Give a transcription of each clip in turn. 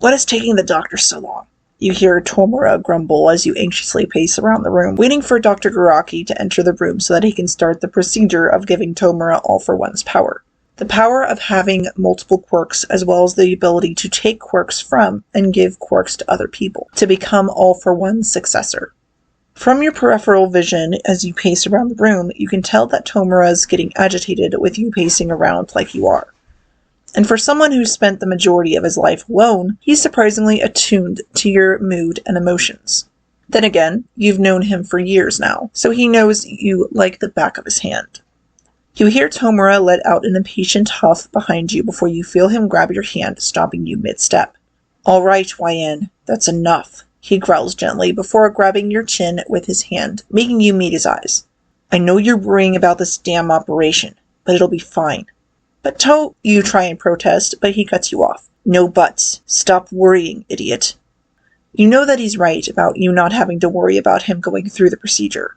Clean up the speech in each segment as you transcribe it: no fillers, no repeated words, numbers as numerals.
What is taking the doctor so long? You hear Tomura grumble as you anxiously pace around the room, waiting for Dr. Garaki to enter the room so that he can start the procedure of giving Tomura all-for-one's power. The power of having multiple quirks, as well as the ability to take quirks from and give quirks to other people, to become all-for-one's successor. From your peripheral vision, as you pace around the room, you can tell that Tomura is getting agitated with you pacing around like you are. And for someone who's spent the majority of his life alone, he's surprisingly attuned to your mood and emotions. Then again, you've known him for years now, so he knows you like the back of his hand. You hear Tomura let out an impatient huff behind you before you feel him grab your hand, stopping you mid-step. "All right, YN, that's enough," he growls gently before grabbing your chin with his hand, making you meet his eyes. "I know you're worrying about this damn operation, but it'll be fine." "But you try and protest, but he cuts you off. "No buts. Stop worrying, idiot." You know that he's right about you not having to worry about him going through the procedure.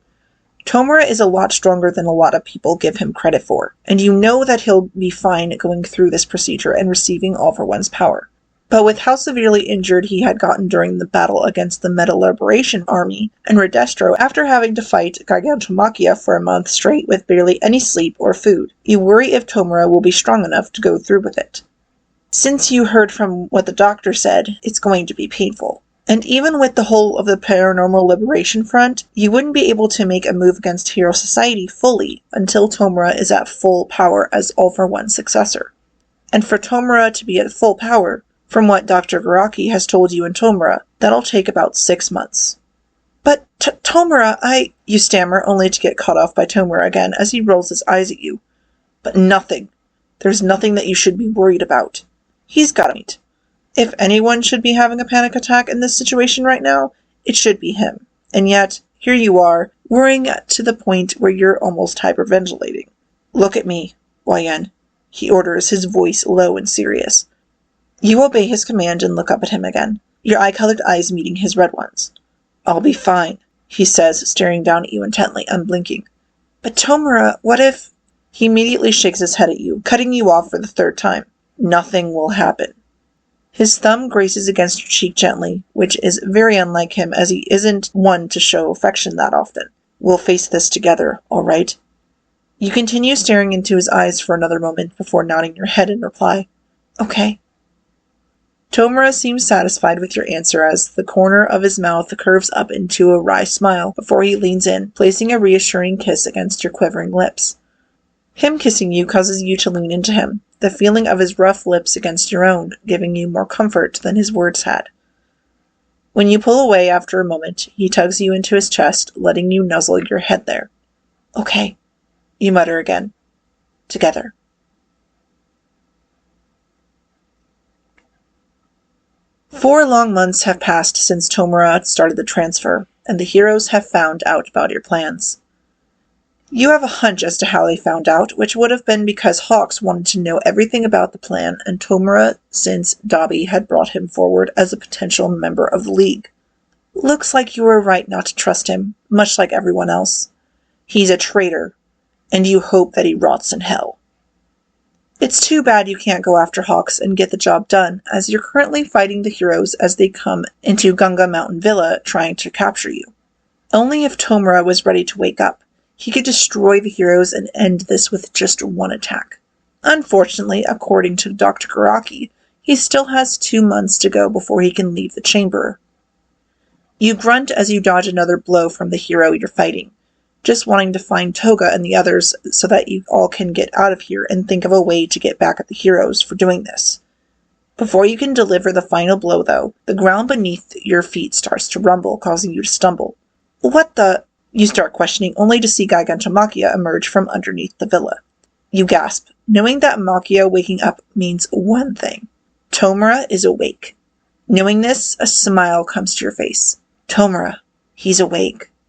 Tomura is a lot stronger than a lot of people give him credit for, and you know that he'll be fine going through this procedure and receiving all-for-one's power. But with how severely injured he had gotten during the battle against the Meta Liberation Army and Redestro after having to fight Gigantomachia for a month straight with barely any sleep or food, you worry if Tomura will be strong enough to go through with it. Since you heard from what the doctor said, it's going to be painful. And even with the whole of the Paranormal Liberation Front, you wouldn't be able to make a move against Hero Society fully until Tomura is at full power as all-for-one successor. And for Tomura to be at full power, from what Dr. Garaki has told you and Tomura, that'll take about 6 months. "But Tomura, you stammer, only to get cut off by Tomura again as he rolls his eyes at you. "But nothing. There's nothing that you should be worried about. He's got it. If anyone should be having a panic attack in this situation right now, it should be him. And yet, here you are, worrying to the point where you're almost hyperventilating. Look at me, YN," he orders, his voice low and serious. You obey his command and look up at him again, your eye-colored eyes meeting his red ones. "I'll be fine," he says, staring down at you intently, unblinking. "But Tomura, what if—" He immediately shakes his head at you, cutting you off for the 3rd time. "Nothing will happen." His thumb graces against your cheek gently, which is very unlike him as he isn't one to show affection that often. "We'll face this together, all right?" You continue staring into his eyes for another moment before nodding your head in reply. "Okay." Tomura seems satisfied with your answer as the corner of his mouth curves up into a wry smile before he leans in, placing a reassuring kiss against your quivering lips. Him kissing you causes you to lean into him, the feeling of his rough lips against your own giving you more comfort than his words had. When you pull away after a moment, he tugs you into his chest, letting you nuzzle your head there. "Okay," you mutter again. "Together." Four long months have passed since Tomura started the transfer, and the heroes have found out about your plans. You have a hunch as to how they found out, which would have been because Hawks wanted to know everything about the plan and Tomura since Dabi had brought him forward as a potential member of the League. Looks like you were right not to trust him, much like everyone else. He's a traitor, and you hope that he rots in hell. It's too bad you can't go after Hawks and get the job done, as you're currently fighting the heroes as they come into Gunga Mountain Villa trying to capture you. Only if Tomura was ready to wake up, he could destroy the heroes and end this with just one attack. Unfortunately, according to Dr. Garaki, he still has 2 months to go before he can leave the chamber. You grunt as you dodge another blow from the hero you're fighting, just wanting to find Toga and the others so that you all can get out of here and think of a way to get back at the heroes for doing this. Before you can deliver the final blow, though, the ground beneath your feet starts to rumble, causing you to stumble. "What the—" You start questioning, only to see Gigantomachia emerge from underneath the villa. You gasp, knowing that Machia waking up means one thing. Tomura is awake. Knowing this, a smile comes to your face. Tomura, he's awake.